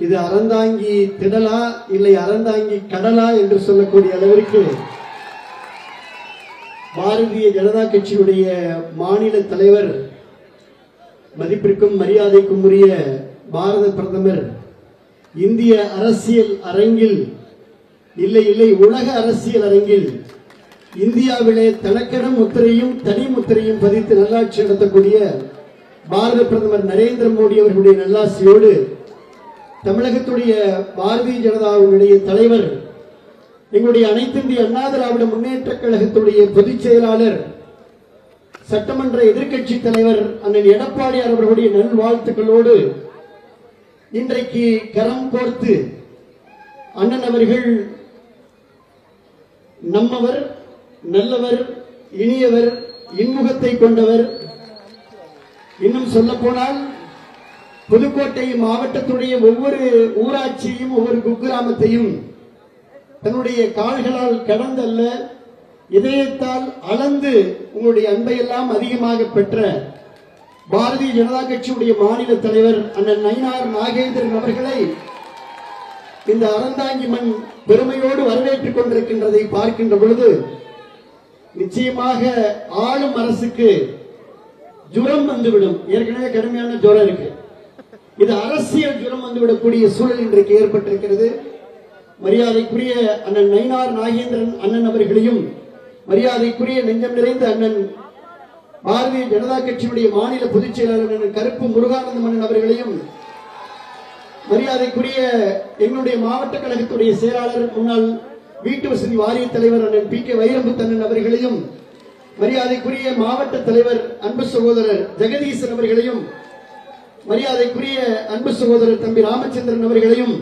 இது அறந்தாங்கி திடலா இல்லை அறந்தாங்கி கடலா என்று சொல்லக்கூடிய அளவிற்கு பாரதிய ஜனதா கட்சியுடைய மாநில தலைவர், மதிப்பிற்கும் மரியாதைக்கும் உரிய பாரத பிரதமர் இந்திய அரசியல் அரங்கில் இல்லை இல்லை உலக அரசியல் அரங்கில் இந்தியாவிலே தனக்கென முத்திரையும் தனி முத்திரையும் பதித்து நல்லாட்சி நடத்தக்கூடிய பாரத பிரதமர் நரேந்திர மோடி அவர்களுடைய நல்லாசியோடு தமிழகத்துடைய பாரதிய ஜனதாவுடைய தலைவர், எங்களுடைய அனைத்து இந்திய அண்ணா திராவிட முன்னேற்ற கழகத்துடைய பொதுச் செயலாளர், சட்டமன்ற எதிர்க்கட்சி தலைவர் அண்ணன் எடப்பாடியார் அவர்களுடைய நல்வாழ்த்துக்களோடு இன்றைக்கு கரம் கோர்த்து அண்ணன் அவர்கள் நம்மவர், நல்லவர், இனியவர், இன்முகத்தை கொண்டவர், இன்னும் சொல்ல போனால் புதுக்கோட்டை மாவட்டத்துடைய ஒவ்வொரு ஊராட்சியும் ஒவ்வொரு குக்கிராமத்தையும் தன்னுடைய கால்களால் கடந்தல்ல இதயத்தால் அளந்து உங்களுடைய அன்பையெல்லாம் அதிகமாக பெற்ற பாரதிய ஜனதா கட்சியுடைய மாநில தலைவர் அண்ணன் நயினார் நாகேந்திரன் அவர்களை இந்த அறந்தாங்கி மண் பெருமையோடு வரவேற்றுக் கொண்டிருக்கின்றதை பார்க்கின்ற பொழுது நிச்சயமாக ஆளும் அரசுக்கு ஜுரம் வந்துவிடும். ஏற்கனவே கடுமையான ஜுரம் இருக்கு. இது அரசியல் ஜுரம் வந்துவிடக்கூடிய சூழல் இன்றைக்கு ஏற்பட்டிருக்கிறது. மரியாதைக்குரிய அண்ணன் நயினார் நாகேந்திரன் அண்ணன் அவர்களையும், மரியாதைக்குரிய நெஞ்சம் நிறைந்த அண்ணன் பாரதிய ஜனதா கட்சியுடைய மாநில பொதுச் செயலாளர் அண்ணன் கருப்பு முருகானந்தம் அண்ணன் அவர்களையும், மரியாதைக்குரிய எங்களுடைய மாவட்ட கழகத்துடைய செயலாளர், முன்னாள் வீட்டு வசதி வாரிய தலைவர் அண்ணன் பி கே வைரமுத்தண்ணன் அவர்களையும், மரியாதைக்குரிய மாவட்ட தலைவர் அன்பு சகோதரர் ஜெகதீசன் அவர்களையும், மரியாதைக்குரிய அன்பு சகோதரர் தம்பி ராமச்சந்திரன் அவர்களையும்,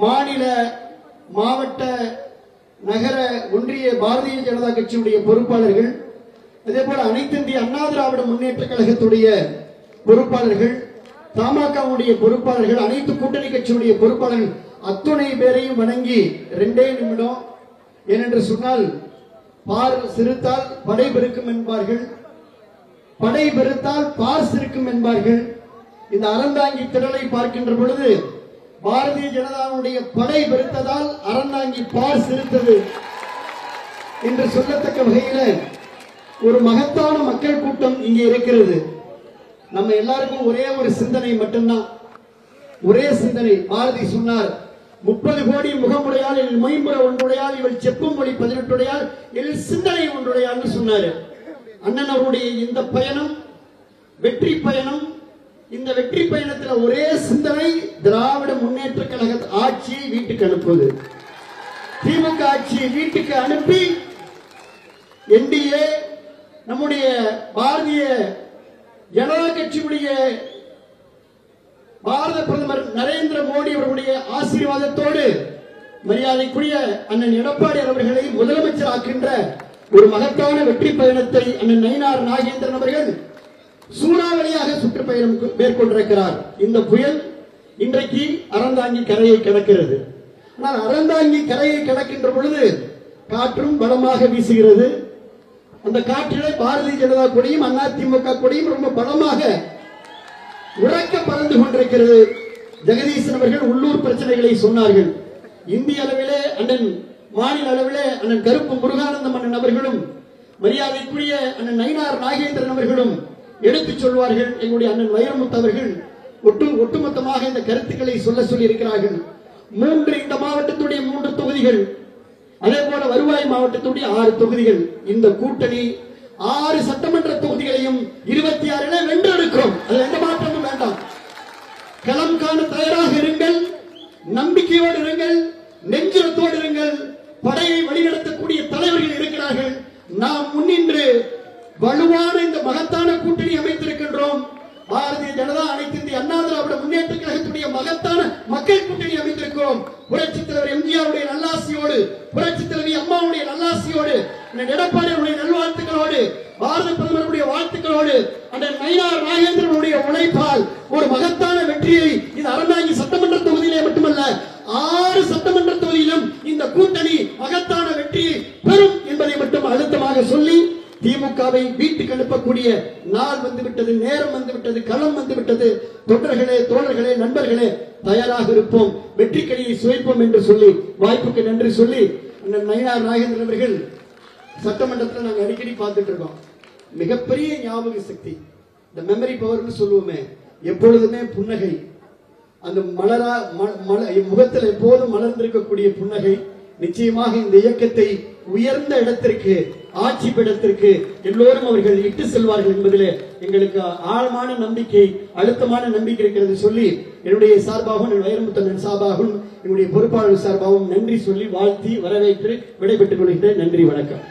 மாநில மாவட்ட நகர ஒன்றிய பாரதிய ஜனதா கட்சியுடைய பொறுப்பாளர்கள், அதே போல அனைத்து இந்திய அண்ணா திராவிட முன்னேற்ற கழகத்துடைய பொறுப்பாளர்கள், தமாகவுடைய பொறுப்பாளர்கள், அனைத்து கூட்டணி கட்சியுடைய பொறுப்பாளர்கள் அத்துணை பேரையும் வணங்கி 2 நிமிடம். ஏனென்று சொன்னால் பார் சிறுத்தால் படை பெருக்கும் என்பார்கள், படை பெருத்தால் பார் சிறுக்கும் என்பார்கள். இந்த அறந்தாங்கி திடலை பார்க்கின்ற பொழுது பாரதிய ஜனதாவுடைய படை பெருத்ததால் அறந்தாங்கி பார் சிறுத்தது என்று சொல்லத்தக்க வகையில ஒரு மகத்தான மக்கள் கூட்டம் இங்கே இருக்கிறது. நம்ம எல்லாருக்கும் ஒரே ஒரு சிந்தனை மட்டும்தான், ஒரே சிந்தனை. பாரதி சொன்னார், 30 கோடி முகமுடையால் என் மொயம்புற ஒன்றுடையால் இவள் செப்பும் மொழி 18 என் சிந்தனை ஒன்றுடையான்னு சொன்னாரு. அண்ணன் அவருடைய இந்த பயணம் வெற்றி பயணம். இந்த வெற்றி பயணத்தில் ஒரே சிந்தனை, திராவிட முன்னேற்ற கழக ஆட்சியை வீட்டுக்கு அனுப்புவது. திமுக ஆட்சியை வீட்டுக்கு அனுப்பி என்டிஏ நம்முடைய பாரதிய ஜனதா கட்சியுடைய பாரத பிரதமர் நரேந்திர மோடி அவர்களுடைய ஆசீர்வாதத்தோடு மரியாதைக்குரிய அண்ணன் எடப்பாடியார் அவர்களை முதலமைச்சர் ஆக்கின்ற ஒரு மகத்தான வெற்றி பயணத்தை அண்ணன் நயினார் நாகேந்திரன் அவர்கள் சூறாவளியாக சுற்றுப்பயணம் மேற்கொண்டிருக்கிறார். இந்த புயல் இன்றைக்கு அறந்தாங்கி கரையை கிடக்கிறது. ஆனால் அறந்தாங்கி கரையை கிடக்கின்ற பொழுது காற்றும் பலமாக வீசுகிறது. அந்த காற்றிலே பாரதிய ஜனதா கொடியும் அதிமுக கொடியும் ரொம்ப பலமாக உறக்க பறந்து கொண்டிருக்கிறது. ஜெகதீசன் அவர்கள் உள்ளூர் பிரச்சனைகளை சொன்னார்கள். இந்திய அளவிலே அண்ணன், மாநில அளவிலே அண்ணன் கருப்பு முருகானந்தம் அண்ணன் அவர்களும், மரியாதைக்குரிய அண்ணன் நயினார் நாகேந்திரன் அவர்களும் எடுத்துச் சொல்வார்கள். எங்களுடைய அண்ணன் வைரமுத்து அவர்கள் ஒட்டுமொத்தமாக இந்த கருத்துக்களை சொல்லி இருக்கிறார்கள். இந்த மாவட்டத்துடைய 3 தொகுதிகள், அதே போல வருவாய் மாவட்டத்துடைய 6 தொகுதிகள். இந்த கூட்டணி 6 சட்டமன்ற தொகுதிகளையும் 26 வென்றெடுக்கும். அது எந்த மாற்றமும் வேண்டாம். களம் காண தயாராக இருங்கள், நம்பிக்கையோடு இருங்கள், நெஞ்சுரத்தோடு இருங்கள். படையை வழிநடத்தக்கூடிய தலைவர்கள் இருக்கிறார்கள். நாம் முன்னின்று வலுவான இந்த மகத்தான கூட்டணி அமைத்திருக்கின்றோம். பாரதிய ஜனதா அனைத்து இந்திய அண்ணா திராவிட முன்னேற்ற கழகத்துடைய மகத்தான மக்கள் கூட்டணி அமைத்திருக்கிறோம். புரட்சித் தலைவர் எம்ஜிஆருடைய நல்லாசியோடு, புரட்சித் தலைவி அம்மாவுடைய நல்லாசியோடு, எடப்பாடியுடைய நல்வாழ்த்துக்களோடு, பாரத பிரதமருடைய வாழ்த்துக்களோடு, அண்ணன் நயினார் நாகேந்திரனுடைய உழைப்பால் ஒரு மகத்தான வெற்றியை இந்த அறந்தாங்கி சட்டமன்ற தொகுதியிலே மட்டுமல்ல 6 சட்டமன்ற தொகுதியிலும் இந்த கூட்டணி மகத்தான வெற்றியை பெறும் என்பதை மட்டும் அழுத்தமாக சொல்லி திமுகவை வீட்டுக்கு அனுப்பக்கூடிய நாள் வந்துவிட்டது, நேரம் வந்துவிட்டது, களம் வந்துவிட்டது. தொண்டர்களே, தோழர்களே, நண்பர்களே தயாராக இருப்போம், வெற்றி கனியை சுவைப்போம் என்று சொல்லி வாய்ப்புக்கு நன்றி சொல்லி அண்ணன் நயினார் நாகேந்திரன் அவர்கள் சட்டமன்றத்தில் நாங்கள் அடிக்கடி பார்த்துட்டு இருக்கோம். மிகப்பெரிய ஞாபக சக்தி, இந்த மெமரி பவர்னு சொல்லுவோமே, எப்பொழுதுமே புன்னகை, அந்த முகத்தில் எப்போதும் மலர்ந்திருக்கக்கூடிய புன்னகை நிச்சயமாக இந்த இயக்கத்தை உயர்ந்த இடத்திற்கு, ஆட்சி பீடத்திற்கு எல்லோரும் அவர்கள் இட்டு செல்வார்கள் என்பதிலே எங்களுக்கு ஆழமான நம்பிக்கை, அழுத்தமான நம்பிக்கை இருக்கிறது சொல்லி என்னுடைய சார்பாகவும் வைரமுத்தண்ணன் சார்பாகவும் என்னுடைய பொறுப்பாளர் சார்பாகவும் நன்றி சொல்லி வாழ்த்தி வரவேற்று விடைபெற்றுக் கொள்கின்றேன். நன்றி, வணக்கம்.